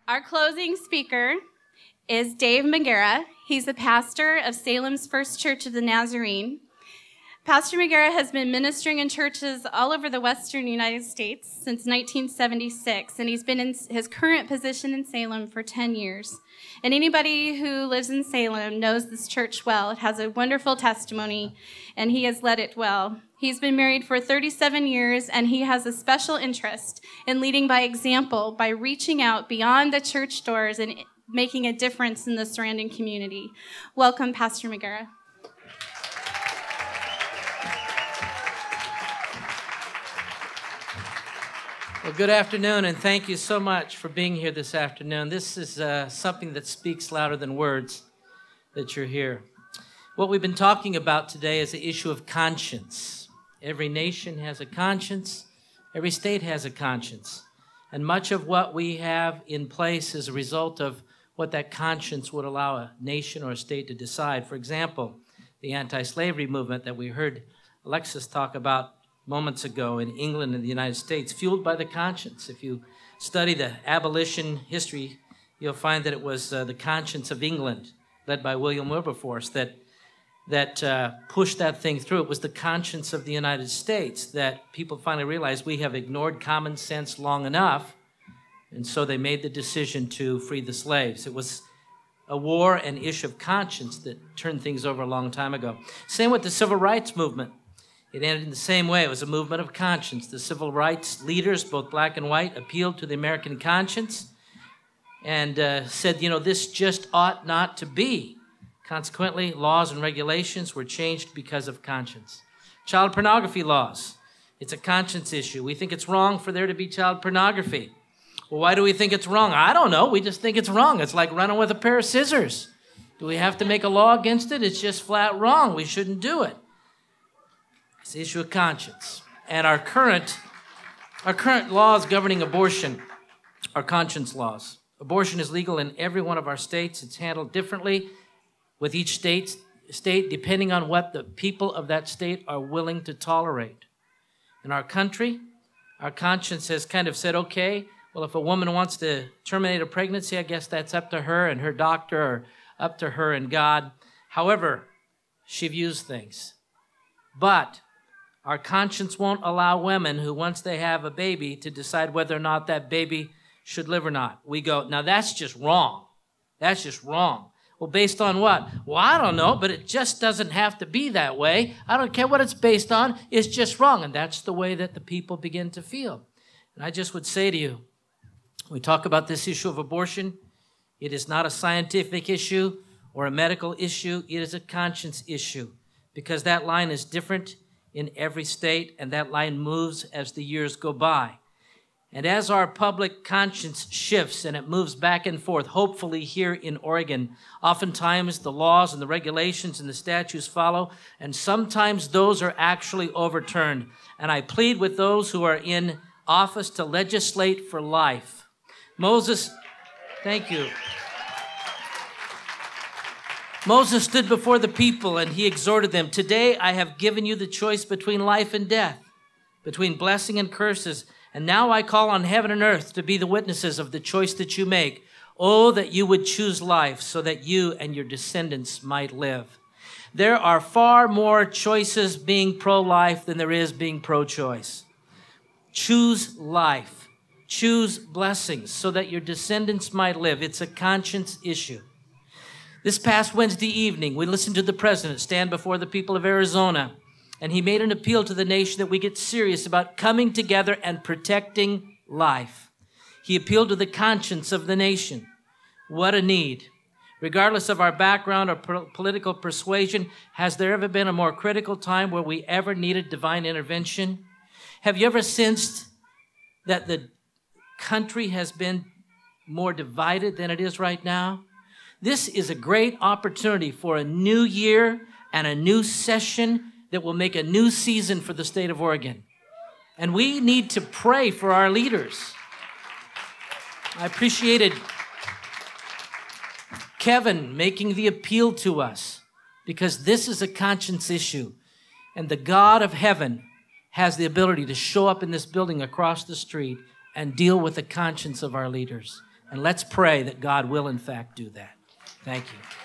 Our closing speaker is Dave McGarrah. He's the pastor of Salem's First Church of the Nazarene. Pastor McGarrah has been ministering in churches all over the western United States since 1976, and he's been in his current position in Salem for 10 years. And anybody who lives in Salem knows this church well. It has a wonderful testimony, and he has led it well. He's been married for 37 years, and he has a special interest in leading by example, by reaching out beyond the church doors and making a difference in the surrounding community. Welcome, Pastor McGarrah. Well, good afternoon, and thank you so much for being here this afternoon. This is something that speaks louder than words, that you're here. What we've been talking about today is the issue of conscience. Every nation has a conscience. Every state has a conscience. And much of what we have in place is a result of what that conscience would allow a nation or a state to decide. For example, the anti-slavery movement that we heard Alexis talk about moments ago in England and the United States, fueled by the conscience. If you study the abolition history, you'll find that it was the conscience of England, led by William Wilberforce, that pushed that thing through. It was the conscience of the United States that people finally realized we have ignored common sense long enough, and so they made the decision to free the slaves. It was a war and issue of conscience that turned things over a long time ago. Same with the civil rights movement. It ended in the same way. It was a movement of conscience. The civil rights leaders, both black and white, appealed to the American conscience and said, this just ought not to be. Consequently, laws and regulations were changed because of conscience. Child pornography laws. It's a conscience issue. We think it's wrong for there to be child pornography. Well, why do we think it's wrong? I don't know. We just think it's wrong. It's like running with a pair of scissors. Do we have to make a law against it? It's just flat wrong. We shouldn't do it. It's the issue of conscience. And our current laws governing abortion are conscience laws. Abortion is legal in every one of our states. It's handled differently with each state depending on what the people of that state are willing to tolerate. In our country, our conscience has kind of said, okay, well, if a woman wants to terminate a pregnancy, I guess that's up to her and her doctor, or up to her and God. However she views things. But our conscience won't allow women who, once they have a baby, to decide whether or not that baby should live or not. We go, now that's just wrong. That's just wrong. Well, based on what? Well, I don't know, but it just doesn't have to be that way. I don't care what it's based on. It's just wrong. And that's the way that the people begin to feel. And I just would say to you, when we talk about this issue of abortion, it is not a scientific issue or a medical issue. It is a conscience issue, because that line is different in every state, and that line moves as the years go by. And as our public conscience shifts and it moves back and forth, hopefully here in Oregon, oftentimes the laws and the regulations and the statutes follow, and sometimes those are actually overturned. And I plead with those who are in office to legislate for life. Thank you. Moses stood before the people and he exhorted them, today I have given you the choice between life and death, between blessing and curses. And now I call on heaven and earth to be the witnesses of the choice that you make. Oh, that you would choose life so that you and your descendants might live. There are far more choices being pro-life than there is being pro-choice. Choose life. Choose blessings so that your descendants might live. It's a conscience issue. This past Wednesday evening, we listened to the president stand before the people of Arizona, and he made an appeal to the nation that we get serious about coming together and protecting life. He appealed to the conscience of the nation. What a need. Regardless of our background or political persuasion, has there ever been a more critical time where we ever needed divine intervention? Have you ever sensed that the country has been more divided than it is right now? This is a great opportunity for a new year and a new session that will make a new season for the state of Oregon. And we need to pray for our leaders. I appreciated Kevin making the appeal to us, because this is a conscience issue. And the God of heaven has the ability to show up in this building across the street and deal with the conscience of our leaders. And let's pray that God will, in fact, do that. Thank you.